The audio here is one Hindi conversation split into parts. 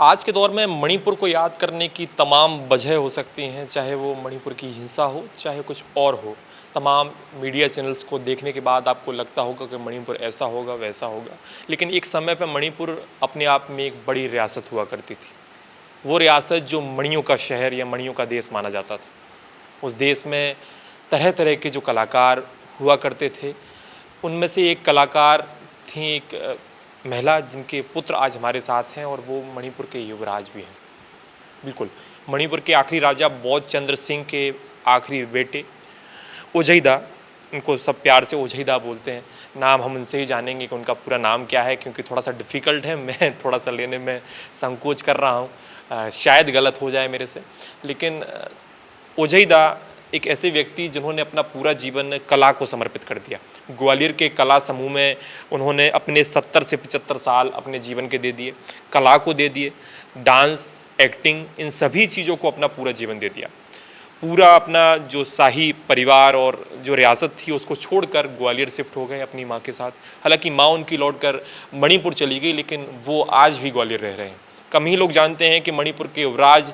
आज के दौर में मणिपुर को याद करने की तमाम वजह हो सकती हैं, चाहे वो मणिपुर की हिंसा हो, चाहे कुछ और हो। तमाम मीडिया चैनल्स को देखने के बाद आपको लगता होगा कि मणिपुर ऐसा होगा, वैसा होगा। लेकिन एक समय पर मणिपुर अपने आप में एक बड़ी रियासत हुआ करती थी। वो रियासत जो मणियों का शहर या मणियों का देश माना जाता था। उस देश में तरह तरह के जो कलाकार हुआ करते थे, उनमें से एक कलाकार थी एक महिला जिनके पुत्र आज हमारे साथ हैं, और वो मणिपुर के युवराज भी हैं। बिल्कुल, मणिपुर के आखिरी राजा बौद्ध चंद्र सिंह के आखिरी बेटे ओझईदा, उनको सब प्यार से ओझईदा बोलते हैं। नाम हम उनसे ही जानेंगे कि उनका पूरा नाम क्या है, क्योंकि थोड़ा सा डिफ़िकल्ट है, मैं थोड़ा सा लेने में संकोच कर रहा हूँ, शायद गलत हो जाए मेरे से। लेकिन ओझईदा एक ऐसे व्यक्ति जिन्होंने अपना पूरा जीवन कला को समर्पित कर दिया। ग्वालियर के कला समूह में उन्होंने अपने 70 से 75 साल अपने जीवन के दे दिए, कला को दे दिए, डांस, एक्टिंग, इन सभी चीज़ों को अपना पूरा जीवन दे दिया। पूरा अपना जो शाही परिवार और जो रियासत थी उसको छोड़कर ग्वालियर शिफ्ट हो गए अपनी माँ के साथ। हालांकि माँ उनकी लौटकर मणिपुर चली गई, लेकिन वो आज भी ग्वालियर रह रहे हैं। कम ही लोग जानते हैं कि मणिपुर के युवराज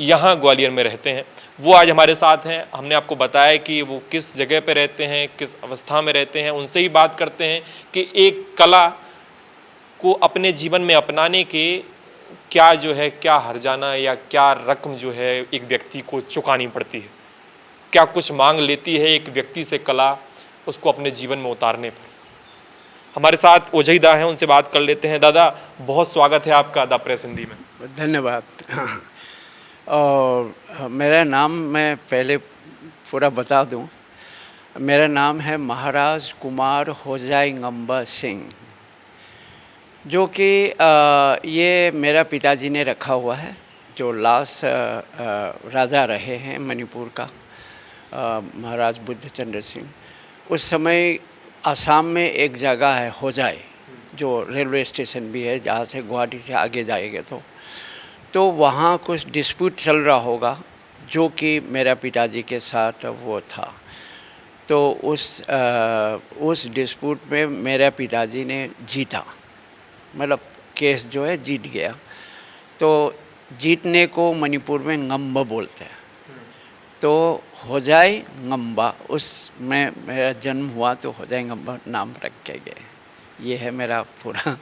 यहाँ ग्वालियर में रहते हैं। वो आज हमारे साथ हैं। हमने आपको बताया कि वो किस जगह पे रहते हैं, किस अवस्था में रहते हैं। उनसे ही बात करते हैं कि एक कला को अपने जीवन में अपनाने के क्या जो है, क्या हर्जाना या क्या रकम जो है एक व्यक्ति को चुकानी पड़ती है, क्या कुछ मांग लेती है एक व्यक्ति से कला उसको अपने जीवन में उतारने पर। हमारे साथ ओझईदा हैं, उनसे बात कर लेते हैं। दादा, बहुत स्वागत है आपका द प्रेस हिंदी में। धन्यवाद। और मेरा नाम मैं पहले पूरा बता दूं। मेरा नाम है महाराज कुमार होजाईंगंबा सिंह, जो कि ये मेरा पिताजी ने रखा हुआ है, जो लास्ट राजा रहे हैं मणिपुर का, महाराज बुद्धचंद्र सिंह। उस समय असम में एक जगह है होजाई, जो रेलवे स्टेशन भी है, जहाँ से गुवाहाटी से आगे जाएंगे तो वहाँ कुछ डिस्प्यूट चल रहा होगा, जो कि मेरा पिताजी के साथ वो था। तो उस डिस्प्यूट में मेरा पिताजी ने जीता, मतलब केस जो है जीत गया। तो जीतने को मणिपुर में ngamba बोलते हैं। तो होजाई ngamba, उसमें मेरा जन्म हुआ, तो होजाईंगंबा नाम रखे गए। ये है मेरा पूरा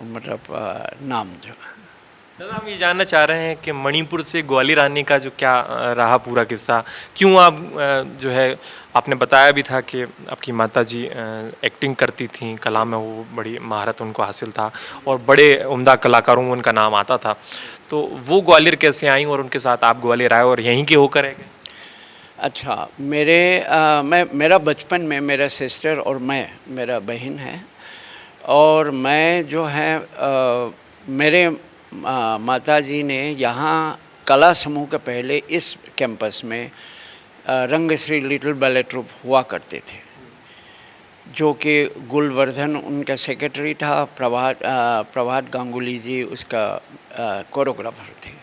मतलब नाम जो है। दादा, हम ये जानना चाह रहे हैं कि मणिपुर से ग्वालियर आने का जो क्या रहा पूरा किस्सा, क्यों आप जो है, आपने बताया भी था कि आपकी माताजी एक्टिंग करती थी, कला में वो बड़ी महारत उनको हासिल था और बड़े उम्दा कलाकारों में उनका नाम आता था। तो वो ग्वालियर कैसे आई और उनके साथ आप ग्वालियर आए और यहीं के होकर रह गए? अच्छा, मेरा बचपन में मेरा सिस्टर और मेरा बहन है, और मैं जो है मेरे माताजी ने यहाँ कला समूह के पहले इस कैंपस में रंगश्री लिटिल बैले ट्रूप हुआ करते थे, जो कि गुलवर्धन उनका सेक्रेटरी था, प्रभात गांगुली जी उसका कोरियोग्राफर थे।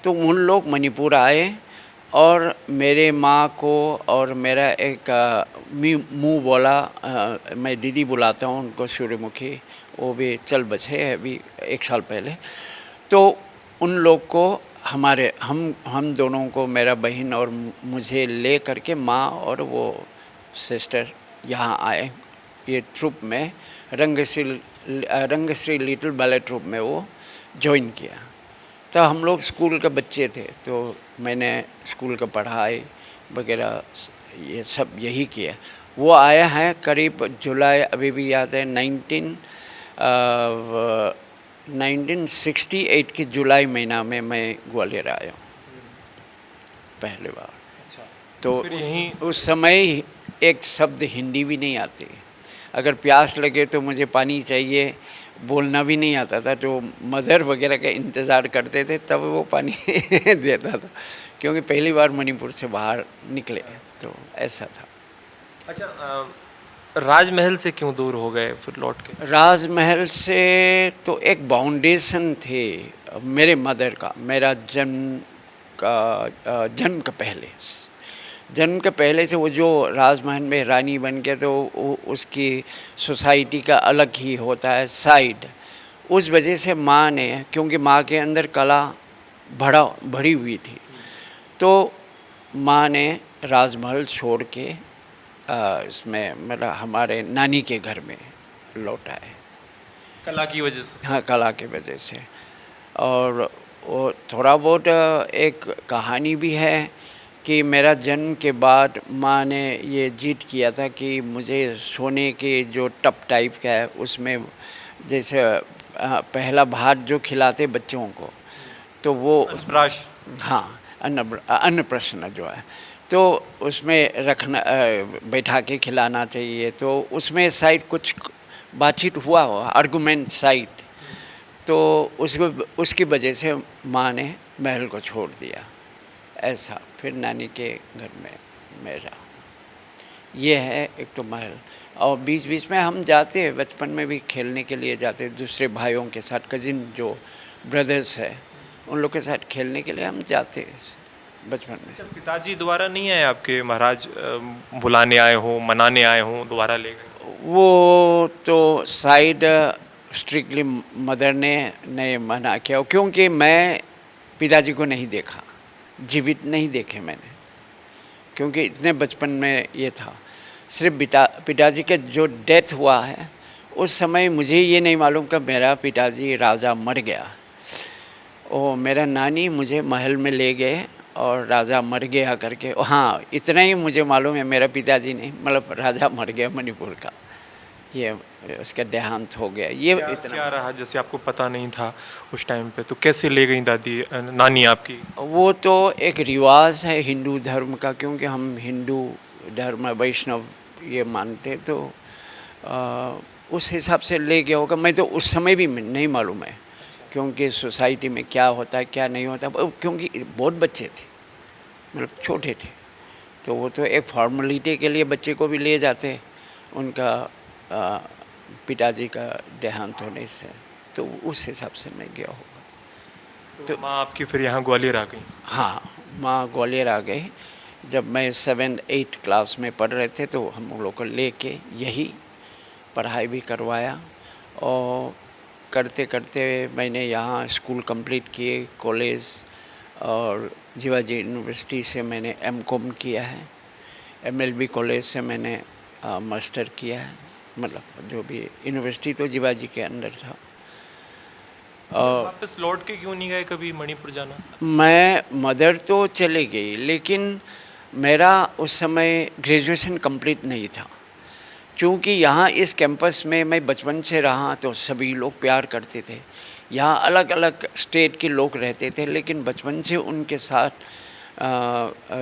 तो उन लोग मणिपुर आए और मेरे माँ को और मेरा एक मुँह बोला, मैं दीदी बुलाता हूँ उनको, सूर्यमुखी, वो भी चल बचे है अभी 1 साल पहले। तो उन लोग को हम दोनों को, मेरा बहन और मुझे ले करके माँ और वो सिस्टर यहाँ आए, ये ट्रुप में रंगश्री लिटिल बैले ट्रुप में वो ज्वाइन किया। तो हम लोग स्कूल के बच्चे थे, तो मैंने स्कूल का पढ़ाई वगैरह ये सब यही किया। वो आया है करीब जुलाई, अभी भी याद है, 1968 के जुलाई महीना में मैं ग्वालियर आया हूँ पहली बार। अच्छा, तो फिर यहीं उस समय एक शब्द हिंदी भी नहीं आती। अगर प्यास लगे तो मुझे पानी चाहिए, बोलना भी नहीं आता था, जो मदर वगैरह का इंतज़ार करते थे तब वो पानी देता था, क्योंकि पहली बार मणिपुर से बाहर निकले, तो ऐसा था। अच्छा, राजमहल से क्यों दूर हो गए फिर लौट के? राजमहल से तो एक बाउंडेशन थे मेरे मदर का, मेरा जन्म के पहले से वो जो राजमहल में रानी बन के, तो उसकी सोसाइटी का अलग ही होता है साइड, उस वजह से माँ ने, क्योंकि माँ के अंदर कला भरी हुई थी, तो माँ ने राजमहल छोड़ के इसमें मतलब हमारे नानी के घर में लौटा है। कला की वजह से? हाँ, कला की वजह से। और वो थोड़ा बहुत एक कहानी भी है कि मेरा जन्म के बाद माँ ने ये जिद किया था कि मुझे सोने के जो टप टाइप का है उसमें जैसे पहला भात जो खिलाते बच्चों को, तो वो अन्नप्राशन। हाँ, अन्नप्राशन जो है, तो उसमें रखना बैठा के खिलाना चाहिए। तो उसमें शायद कुछ बातचीत हुआ हो, आर्गूमेंट शायद, तो उसकी वजह से माँ ने महल को छोड़ दिया। ऐसा फिर नानी के घर में मेरा ये है एक तो महल। और बीच बीच में हम जाते हैं, बचपन में भी खेलने के लिए जाते हैं दूसरे भाइयों के साथ, कजिन जो ब्रदर्स है उन लोग के साथ खेलने के लिए हम जाते हैं बचपन में। अच्छा, पिताजी दोबारा नहीं आए आपके महाराज, बुलाने आए हों, मनाने आए हों, दोबारा ले गए? वो तो शायद स्ट्रिक्टली मदर ने मना किया, क्योंकि मैं पिताजी को नहीं देखा, जीवित नहीं देखे मैंने, क्योंकि इतने बचपन में ये था। सिर्फ पिताजी के जो डेथ हुआ है उस समय मुझे ये नहीं मालूम कि मेरा पिताजी राजा मर गया। और मेरा नानी मुझे महल में ले गए और राजा मर गया करके, हाँ इतना ही मुझे मालूम है, मेरा पिताजी नहीं, मतलब राजा मर गया मणिपुर का, ये उसका देहांत हो गया, ये इतना। क्या रहा, जैसे आपको पता नहीं था उस टाइम पे, तो कैसे ले गई दादी नानी आपकी? वो तो एक रिवाज है हिंदू धर्म का, क्योंकि हम हिंदू धर्म वैष्णव ये मानते, तो उस हिसाब से ले गया होगा। मैं तो उस समय भी नहीं मालूम है, क्योंकि सोसाइटी में क्या होता है क्या नहीं होता, क्योंकि बहुत बच्चे थे, मतलब छोटे थे, तो वो तो एक फॉर्मेलिटी के लिए बच्चे को भी ले जाते उनका पिताजी का देहांत होने से, तो उस हिसाब से मैं गया होगा। तो माँ आपकी फिर यहाँ ग्वालियर आ गई? हाँ, माँ ग्वालियर आ गई। जब मैं 7-8 क्लास में पढ़ रहे थे तो हम लोग को लेके यही पढ़ाई भी करवाया, और करते करते मैंने यहाँ स्कूल कंप्लीट किए, कॉलेज, और जीवाजी यूनिवर्सिटी से मैंने एमकॉम किया है, एमएलबी कॉलेज से मैंने मास्टर किया है, मतलब जो भी यूनिवर्सिटी तो जीवाजी के अंदर था। और वापस लौट के क्यों नहीं गए कभी मणिपुर जाना? मैं मदर तो चली गई, लेकिन मेरा उस समय ग्रेजुएशन कंप्लीट नहीं था, क्योंकि यहाँ इस कैंपस में मैं बचपन से रहा तो सभी लोग प्यार करते थे। यहाँ अलग अलग स्टेट के लोग रहते थे, लेकिन बचपन से उनके साथ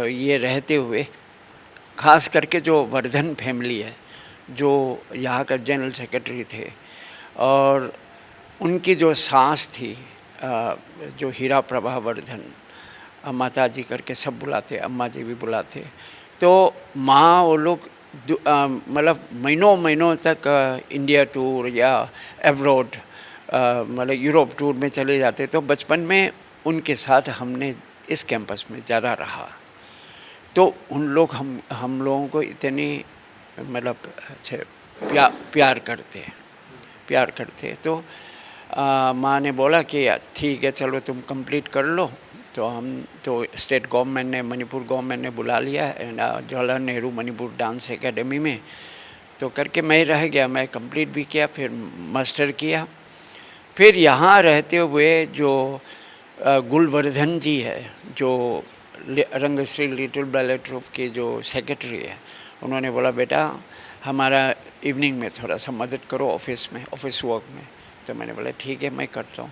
ये रहते हुए, खास करके जो वर्धन फैमिली है, जो यहाँ का जनरल सेक्रेटरी थे, और उनकी जो सास थी जो हीरा प्रभा वर्धन, माता जी करके सब बुलाते, अम्मा जी भी बुलाते, तो माँ वो लोग मतलब महीनों महीनों तक इंडिया टूर या एब्रॉड मतलब यूरोप टूर में चले जाते। तो बचपन में उनके साथ हमने इस कैंपस में ज़्यादा रहा, तो उन लोग हम लोगों को इतनी मतलब अच्छे प्यार करते। तो माँ ने बोला कि ठीक है चलो तुम कंप्लीट कर लो। तो हम तो स्टेट गवर्नमेंट ने, मणिपुर गवर्नमेंट ने बुला लिया जवाहरलाल नेहरू मणिपुर डांस एकेडमी में, तो करके मैं रह गया, मैं कंप्लीट भी किया, फिर मास्टर किया। फिर यहाँ रहते हुए जो गुलवर्धन जी है, जो रंगश्री लिटिल बैले ट्रूप के जो सेक्रेटरी है, उन्होंने बोला बेटा हमारा इवनिंग में थोड़ा सा मदद करो ऑफिस वर्क में। तो मैंने बोला ठीक है मैं करता हूँ।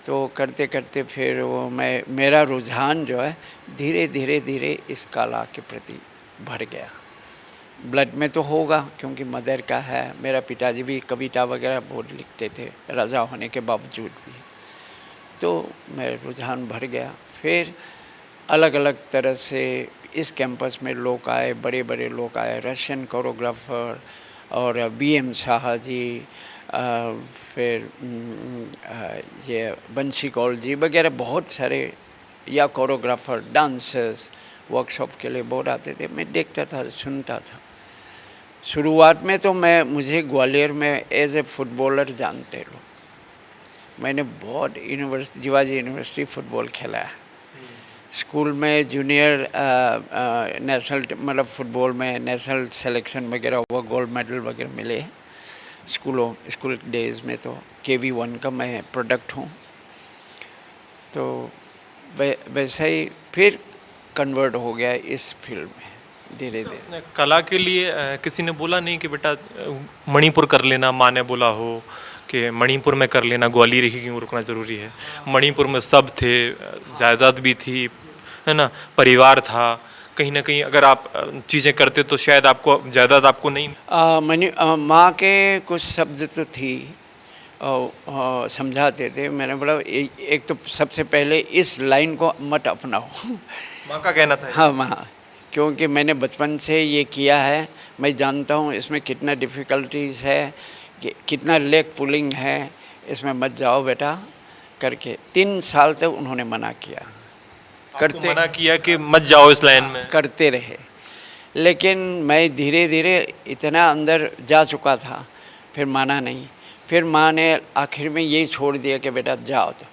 तो करते करते फिर वो मेरा रुझान जो है धीरे धीरे इस कला के प्रति बढ़ गया। ब्लड में तो होगा क्योंकि मदर का है, मेरा पिताजी भी कविता वगैरह बहुत लिखते थे राजा होने के बावजूद भी, तो मेरा रुझान बढ़ गया। फिर अलग अलग तरह से इस कैंपस में लोग आए, बड़े बड़े लोग आए, रशियन कोरियोग्राफर और बीएम शाह जी, फिर ये बंसी कौल जी वगैरह बहुत सारे, या कोरियोग्राफर, डांसर्स वर्कशॉप के लिए बहुत आते थे। मैं देखता था, सुनता था। शुरुआत में तो मुझे ग्वालियर में एज ए फुटबॉलर जानते लोग, मैंने बहुत यूनिवर्सिटी जीवाजी यूनिवर्सिटी फुटबॉल खेला है। स्कूल में जूनियर नेशनल मतलब फुटबॉल में नेशनल सिलेक्शन वगैरह हुआ, गोल्ड मेडल वगैरह मिले स्कूल डेज में। तो KV1 का मैं प्रोडक्ट हूँ। तो वैसे ही फिर कन्वर्ट हो गया इस फील्ड में धीरे धीरे। कला के लिए किसी ने बोला नहीं कि बेटा मणिपुर कर लेना, माँ ने बोला हो कि मणिपुर में कर लेना, ग्वालियर ही क्यों रुकना ज़रूरी है? मणिपुर में सब थे, जायदाद भी थी, है ना, परिवार था, कहीं ना कहीं अगर आप चीज़ें करते तो शायद आपको जायदाद आपको नहीं। माँ के कुछ शब्द तो थी समझाते थे। मैंने बोला एक तो सबसे पहले इस लाइन को मत अपनाओ। माँ का कहना था। हाँ माँ, क्योंकि मैंने बचपन से ये किया है, मैं जानता हूँ इसमें कितना डिफ़िकल्टीज़ है, कितना लेग पुलिंग है, इसमें मत जाओ बेटा करके 3 साल तक उन्होंने मना किया। करते मना किया कि मत जाओ इस लाइन में? करते रहे, लेकिन मैं धीरे धीरे इतना अंदर जा चुका था, फिर माना नहीं। फिर माँ ने आखिर में यही छोड़ दिया कि बेटा जाओ, तो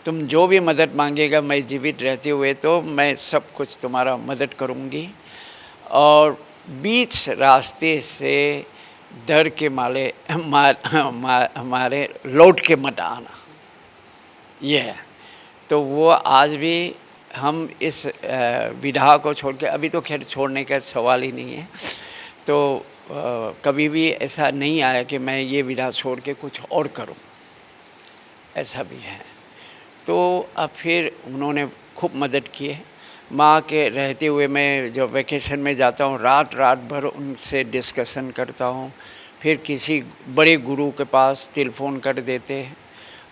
तुम जो भी मदद मांगेगा मैं जीवित रहते हुए तो मैं सब कुछ तुम्हारा मदद करूँगी, और बीच रास्ते से डर के हमारे लौट के मत आना। ये है। तो वो आज भी हम इस विधा को छोड़ के, अभी तो खैर छोड़ने का सवाल ही नहीं है, तो कभी भी ऐसा नहीं आया कि मैं ये विधा छोड़ के कुछ और करूं, ऐसा भी है। तो अब फिर उन्होंने खूब मदद की है। माँ के रहते हुए मैं जब वैकेशन में जाता हूँ, रात भर उनसे डिस्कशन करता हूँ। फिर किसी बड़े गुरु के पास टेलीफोन कर देते हैं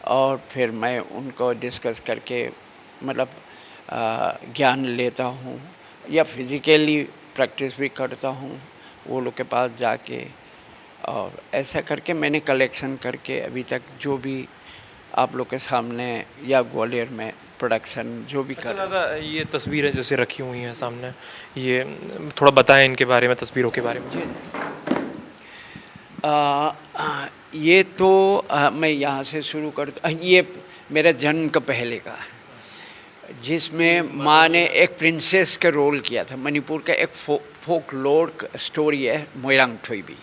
और फिर मैं उनको डिस्कस करके मतलब ज्ञान लेता हूँ, या फिज़िकली प्रैक्टिस भी करता हूँ वो लोग के पास जाके। और ऐसा करके मैंने कलेक्शन करके अभी तक जो भी आप लोग के सामने या ग्वालियर में प्रोडक्शन जो भी कर। दादा, ये तस्वीरें जैसे रखी हुई हैं सामने, ये थोड़ा बताएं इनके बारे में, तस्वीरों के बारे में। ये तो मैं यहाँ से शुरू करता। ये मेरा जन्म का पहले का है, जिसमें माँ ने एक प्रिंसेस का रोल किया था। मणिपुर का एक फोकलोर स्टोरी है मोइरांग थोइबी।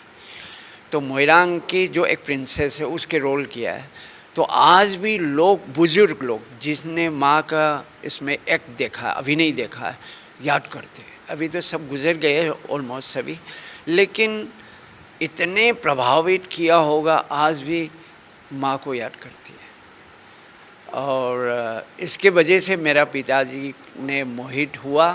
तो मोइरांग की जो एक प्रिंसेस है उसके रोल किया है। तो आज भी लोग, बुजुर्ग लोग जिसने माँ का इसमें एक्ट देखा, अभिनय देखा है, याद करते हैं। अभी तो सब गुजर गए हैं ऑलमोस्ट सभी, लेकिन इतने प्रभावित किया होगा, आज भी माँ को याद करती है। और इसके वजह से मेरा पिताजी ने मोहित हुआ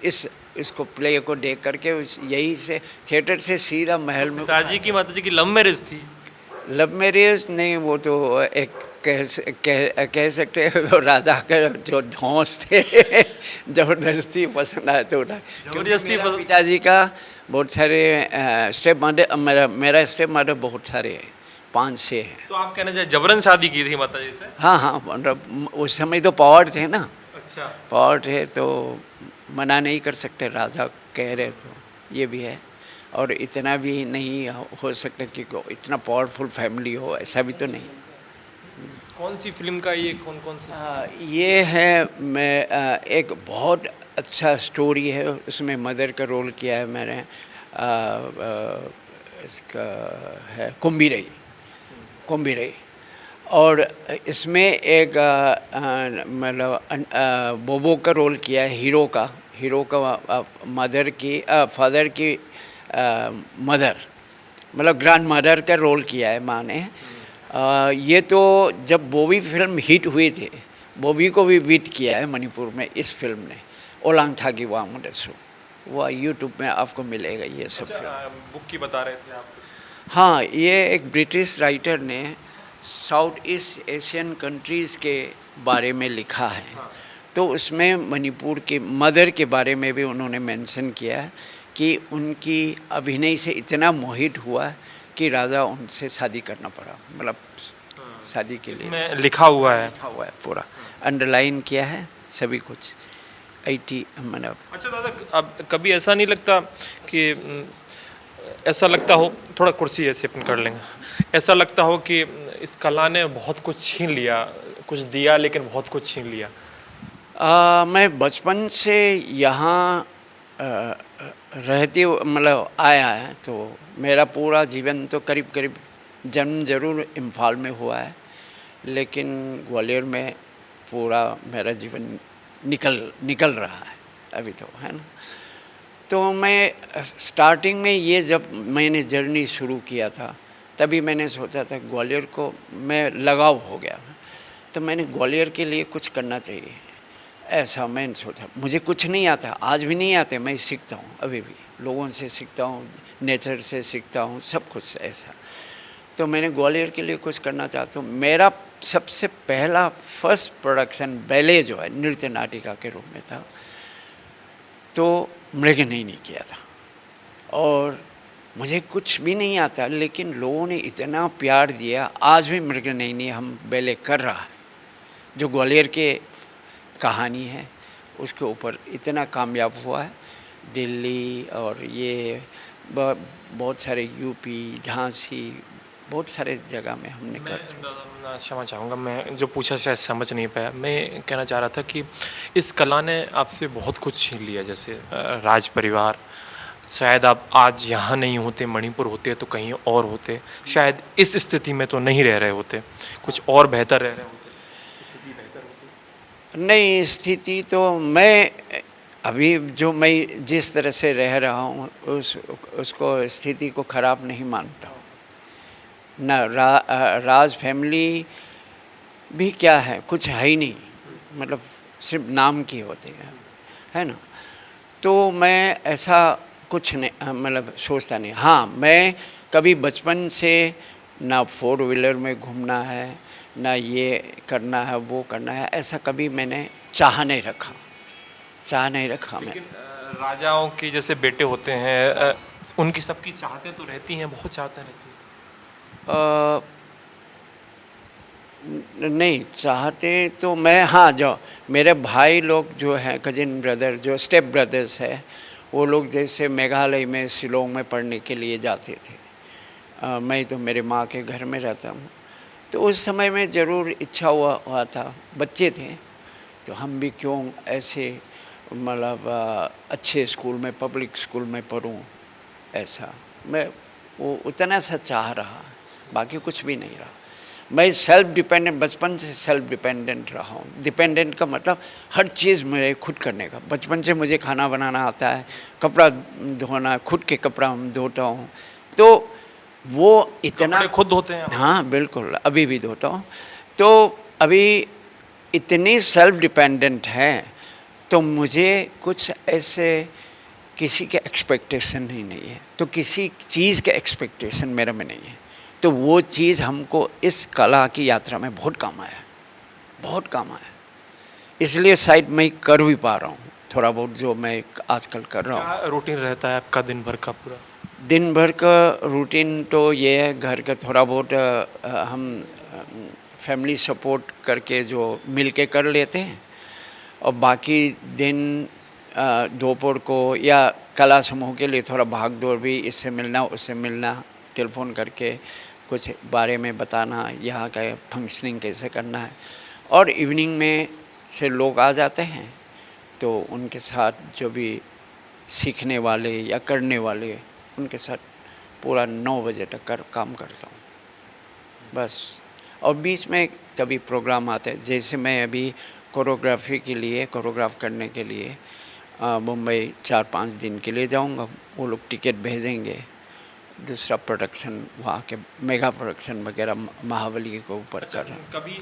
इसको प्ले को देख करके। यही से थिएटर से सीधा महल में। पिताजी की माताजी की लव मैरिज थी? लव मैरिज नहीं, वो तो एक कह सकते हैं वो राधा का जो धौंस थे। ज़बरदस्ती पसंद आया तो उठा। जबरदस्ती पसंद। पिताजी का बहुत सारे स्टेप मदर, मेरा स्टेप मदर बहुत सारे हैं, 5-6 हैं। तो आप कहना चाहिए जबरन शादी की थी माताजी से? हाँ, मतलब उस समय तो पावर थे ना। अच्छा। पावर थे तो मना नहीं कर सकते, राजा कह रहे तो ये भी है। और इतना भी नहीं हो सकता कि इतना पावरफुल फैमिली हो, ऐसा भी तो नहीं। कौन सी फिल्म का ये कौन सी? ये है मैं एक बहुत अच्छा स्टोरी है, उसमें मदर का रोल किया है मैंने। इसका है कुम्बीरई। और इसमें एक मतलब बोबो का रोल किया है, हीरो का मदर की फादर की मदर, मतलब ग्रैंड मदर का रोल किया है माँ ने। ये तो जब बॉबी फिल्म हिट हुई थी, बॉबी को भी बीट किया है मणिपुर में इस फिल्म ने, ओलांग थागी वांगडेसु। वो यूट्यूब में आपको मिलेगा ये सब। अच्छा, बुक की बता रहे थे आप? हाँ, ये एक ब्रिटिश राइटर ने साउथ ईस्ट एशियन कंट्रीज़ के बारे में लिखा है। हाँ। तो उसमें मणिपुर के मदर के बारे में भी उन्होंने मेंशन किया है कि उनकी अभिनय से इतना मोहित हुआ कि राजा उनसे शादी करना पड़ा, मतलब शादी के लिए। इसमें लिखा हुआ है पूरा अंडरलाइन किया है सभी कुछ 80 मतलब। अच्छा दादा, अब कभी ऐसा नहीं लगता कि ऐसा लगता हो, थोड़ा कुर्सी ऐसे अपन कर लेंगे, ऐसा लगता हो कि इस कला ने बहुत कुछ छीन लिया, कुछ दिया लेकिन बहुत कुछ छीन लिया? मैं बचपन से यहाँ रहते मतलब आया है, तो मेरा पूरा जीवन तो करीब करीब जन्म ज़रूर इम्फाल में हुआ है, लेकिन ग्वालियर में पूरा मेरा जीवन निकल निकल रहा है अभी तो, है ना। तो मैं स्टार्टिंग में ये जब मैंने जर्नी शुरू किया था, तभी मैंने सोचा था ग्वालियर को मैं लगाव हो गया, तो मैंने ग्वालियर के लिए कुछ करना चाहिए, ऐसा मैंने सोचा। मुझे कुछ नहीं आता, आज भी नहीं आते, मैं सीखता हूँ, अभी भी लोगों से सीखता हूँ, नेचर से सीखता हूँ, सब कुछ ऐसा। तो मैंने ग्वालियर के लिए कुछ करना चाहता हूँ। मेरा सबसे पहला फर्स्ट प्रोडक्शन बैले जो है नृत्य नाटिका के रूप में था, तो मृगनयनी नहीं किया था, और मुझे कुछ भी नहीं आता, लेकिन लोगों ने इतना प्यार दिया, आज भी मृगनयनी हम बैले कर रहा है, जो ग्वालियर के कहानी है उसके ऊपर इतना कामयाब हुआ है। दिल्ली और ये बहुत सारे यूपी, झांसी, बहुत सारे जगह में हमने कर। मैं क्षमा चाहूँगा, मैं जो पूछा शायद समझ नहीं पाया। मैं कहना चाह रहा था कि इस कला ने आपसे बहुत कुछ छीन लिया, जैसे राज परिवार, शायद आप आज यहाँ नहीं होते, मणिपुर होते तो कहीं और होते, शायद इस स्थिति में तो नहीं रह रहे होते, कुछ और बेहतर रह रहे होते, स्थिति बेहतर होती। नहीं, स्थिति तो मैं अभी जो मैं जिस तरह से रह रहा हूँ उसको स्थिति को ख़राब नहीं मानता हूँ ना। राज फैमिली भी क्या है, कुछ है ही नहीं, मतलब सिर्फ नाम की होती है ना। तो मैं ऐसा कुछ नहीं मतलब सोचता नहीं। हाँ, मैं कभी बचपन से ना 4 व्हीलर में घूमना है, ना ये करना है वो करना है, ऐसा कभी मैंने चाह नहीं रखा मैं। लेकिन राजाओं के जैसे बेटे होते हैं, उनकी सबकी चाहते तो रहती हैं, बहुत चाहते रहती हैं। नहीं चाहते तो मैं, हाँ, जो मेरे भाई लोग जो हैं, कजिन ब्रदर, जो स्टेप ब्रदर्स है, वो लोग जैसे मेघालय में शिलोंग में पढ़ने के लिए जाते थे। मैं तो मेरे माँ के घर में रहता हूँ, तो उस समय में ज़रूर इच्छा हुआ था, बच्चे थे तो हम भी क्यों ऐसे मतलब अच्छे स्कूल में, पब्लिक स्कूल में पढ़ूं, ऐसा मैं वो उतना सा चाह रहा, बाकी कुछ भी नहीं रहा। मैं सेल्फ डिपेंडेंट, बचपन से सेल्फ डिपेंडेंट रहा हूँ। डिपेंडेंट का मतलब हर चीज़ मेरे खुद करने का। बचपन से मुझे खाना बनाना आता है, कपड़ा धोना, खुद के कपड़ा हम धोता हूँ, तो वो इतना खुद धोते हैं? हाँ बिल्कुल, अभी भी धोता हूँ। तो अभी इतनी सेल्फ डिपेंडेंट है, तो मुझे कुछ ऐसे किसी के एक्सपेक्टेशन ही नहीं है, तो किसी चीज़ के एक्सपेक्टेशन मेरे में नहीं है। तो वो चीज़ हमको इस कला की यात्रा में बहुत काम आया, बहुत काम आया। इसलिए शायद मैं कर भी पा रहा हूँ थोड़ा बहुत जो मैं आजकल कर रहा हूँ। क्या रूटीन रहता है आपका दिन भर का पूरा? दिन भर का रूटीन तो ये है, घर का थोड़ा बहुत हम फैमिली सपोर्ट करके जो मिल के कर लेते हैं, और बाकी दिन दोपहर को या कला समूह के लिए थोड़ा भाग दौड़ भी, इससे मिलना उससे मिलना, टेलीफोन करके कुछ बारे में बताना, यहाँ का फंक्शनिंग कैसे करना है। और इवनिंग में से लोग आ जाते हैं, तो उनके साथ जो भी सीखने वाले या करने वाले, उनके साथ पूरा 9 बजे तक काम करता हूँ बस। और बीच में कभी प्रोग्राम आते हैं, जैसे मैं अभी कोरियोग्राफी के लिए, कोरियोग्राफ करने के लिए मुंबई 4-5 दिन के लिए जाऊँगा। वो लोग टिकट भेजेंगे, दूसरा प्रोडक्शन वहाँ के मेगा प्रोडक्शन वगैरह महाबली के ऊपर कर रहे हैं। कभी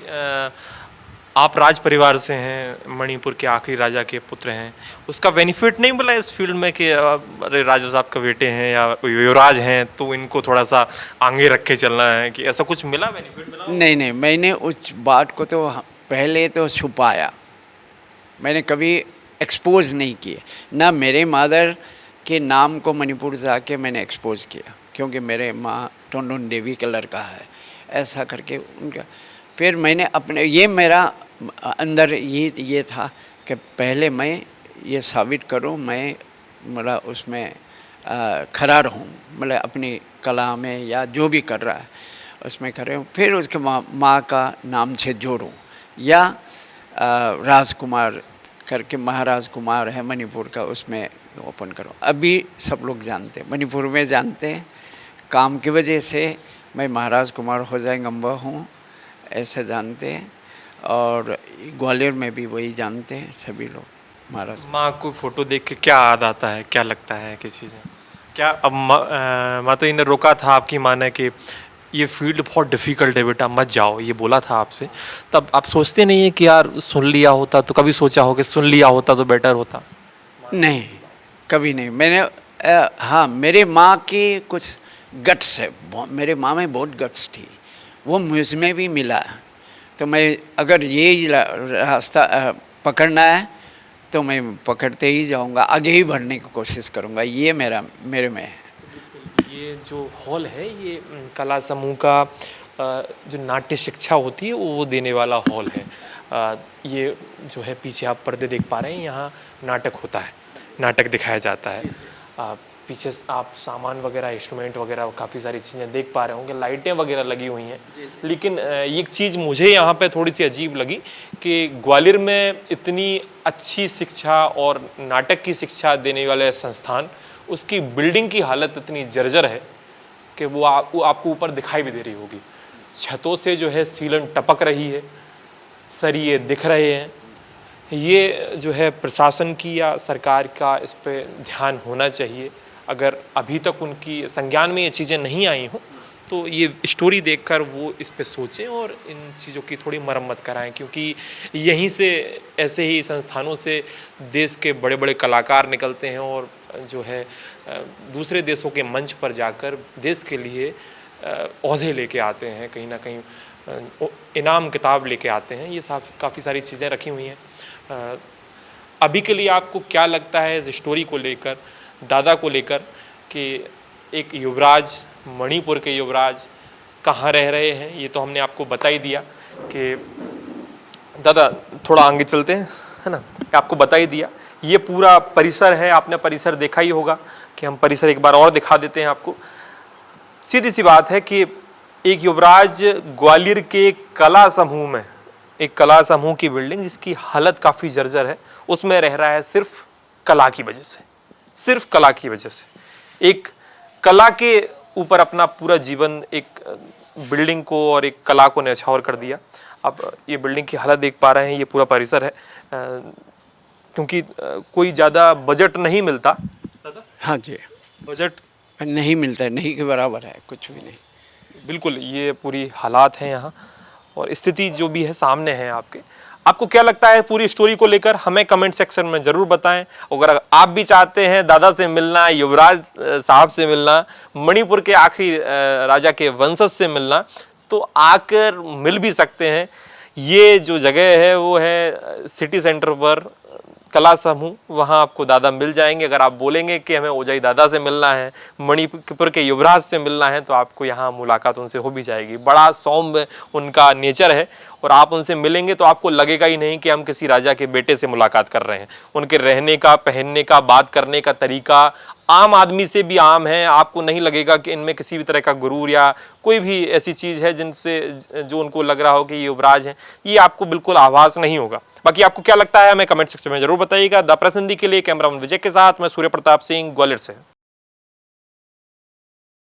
आप राज परिवार से हैं, मणिपुर के आखिरी राजा के पुत्र हैं, उसका बेनिफिट नहीं मिला इस फील्ड में कि अरे राजा साहब का बेटे हैं या युवराज हैं तो इनको थोड़ा सा आगे रख के चलना है, कि ऐसा कुछ मिला, बेनिफिट मिला? नहीं, मैंने उस बात को तो पहले तो छुपाया, मैंने कभी एक्सपोज नहीं किया। ना मेरे मदर के नाम को मणिपुर जाके मैंने एक्सपोज किया, क्योंकि मेरे माँ टोंडोन देवी का लड़का है, ऐसा करके उनका। फिर मैंने अपने, ये मेरा अंदर ये था कि पहले मैं ये साबित करूं, मैं मेरा उसमें खड़ा रहूँ, मतलब अपनी कला में या जो भी कर रहा है उसमें खड़े हूँ। फिर उसके माँ का नाम से जोड़ूँ, या राजकुमार करके महाराज कुमार है मणिपुर का, उसमें ओपन करो। अभी सब लोग जानते हैं, मणिपुर में जानते हैं, काम की वजह से मैं महाराज कुमार होजाई गंबा हूँ ऐसे जानते हैं, और ग्वालियर में भी वही जानते हैं सभी लोग महाराज। माँ को फोटो देख के क्या याद आता है, क्या लगता है, किस चीज़ें क्या? अब माता जी ने रोका था आपकी माँ ने कि ये फील्ड बहुत डिफ़िकल्ट है बेटा, मत जाओ, ये बोला था आपसे, तब आप सोचते नहीं है कि यार सुन लिया होता तो? कभी सोचा हो कि सुन लिया होता तो बेटर होता? नहीं, कभी नहीं। मैंने हाँ, मेरे माँ की कुछ गट्स है, मेरे माँ में बहुत गट्स थी, वो मुझ में भी मिला। तो मैं अगर ये रास्ता पकड़ना है तो मैं पकड़ते ही जाऊंगा, आगे ही बढ़ने की कोशिश करूंगा, ये मेरे में है। ये जो हॉल है ये कला समूह का जो नाट्य शिक्षा होती है वो देने वाला हॉल है। ये जो है पीछे आप पर्दे देख पा रहे हैं, यहाँ नाटक होता है, नाटक दिखाया जाता है। पीछे आप सामान वगैरह, इंस्ट्रूमेंट वगैरह, काफ़ी सारी चीज़ें देख पा रहे होंगे, लाइटें वगैरह लगी हुई हैं। लेकिन एक चीज़ मुझे यहाँ पे थोड़ी सी अजीब लगी कि ग्वालियर में इतनी अच्छी शिक्षा और नाटक की शिक्षा देने वाले संस्थान, उसकी बिल्डिंग की हालत इतनी जर्जर है कि वो आपको ऊपर दिखाई भी दे रही होगी। छतों से जो है सीलन टपक रही है, सरिये दिख रहे हैं। ये जो है प्रशासन की या सरकार का इस पे ध्यान होना चाहिए। अगर अभी तक उनकी संज्ञान में ये चीज़ें नहीं आई हों तो ये स्टोरी देखकर वो इस पे सोचें और इन चीज़ों की थोड़ी मरम्मत कराएं, क्योंकि यहीं से, ऐसे ही संस्थानों से देश के बड़े बड़े कलाकार निकलते हैं और जो है दूसरे देशों के मंच पर जाकर देश के लिए ओहदे लेके आते हैं, कहीं ना कहीं इनाम किताब लेके आते हैं। ये काफ़ी सारी चीज़ें रखी हुई हैं। अभी के लिए आपको क्या लगता है इस स्टोरी को लेकर, दादा को लेकर, कि एक युवराज, मणिपुर के युवराज कहाँ रह रहे हैं? ये तो हमने आपको बता ही दिया कि दादा थोड़ा आगे चलते हैं, है ना, आपको बता ही दिया। ये पूरा परिसर है, आपने परिसर देखा ही होगा, कि हम परिसर एक बार और दिखा देते हैं आपको। सीधी सी बात है कि एक युवराज ग्वालियर के कला समूह में, एक कला समूह की बिल्डिंग जिसकी हालत काफ़ी जर्जर है, उसमें रह रहा है सिर्फ कला की वजह से, सिर्फ कला की वजह से। एक कला के ऊपर अपना पूरा जीवन, एक बिल्डिंग को और एक कला को न्यौछावर कर दिया। अब ये बिल्डिंग की हालत देख पा रहे हैं, ये पूरा परिसर है, क्योंकि कोई ज़्यादा बजट नहीं मिलता। हाँ जी, बजट नहीं मिलता है, नहीं के बराबर है, कुछ भी नहीं। बिल्कुल, ये पूरी हालात हैं यहाँ, और स्थिति जो भी है सामने है आपके। आपको क्या लगता है पूरी स्टोरी को लेकर? हमें कमेंट सेक्शन में ज़रूर बताएं। अगर आप भी चाहते हैं दादा से मिलना, युवराज साहब से मिलना, मणिपुर के आखिरी राजा के वंशज से मिलना, तो आकर मिल भी सकते हैं। ये जो जगह है वो है सिटी सेंटर पर कला समूह, वहाँ आपको दादा मिल जाएंगे। अगर आप बोलेंगे कि हमें ओजाई दादा से मिलना है, मणिपुर के युवराज से मिलना है, तो आपको यहाँ मुलाकात उनसे हो भी जाएगी। बड़ा सौम्य उनका नेचर है, और आप उनसे मिलेंगे तो आपको लगेगा ही नहीं कि हम किसी राजा के बेटे से मुलाकात कर रहे हैं। उनके रहने का, पहनने का, बात करने का तरीका आम आदमी से भी आम है। आपको नहीं लगेगा कि इनमें किसी भी तरह का गुरूर या कोई भी ऐसी चीज़ है जिनसे जो उनको लग रहा हो कि ये युवराज हैं, ये आपको बिल्कुल आभास नहीं होगा। बाकी आपको क्या लगता है हमें कमेंट सेक्शन में जरूर बताइएगा। द प्रसिद्धि के लिए कैमरामैन विजय के साथ मैं सूर्य प्रताप सिंह, ग्वालियर से।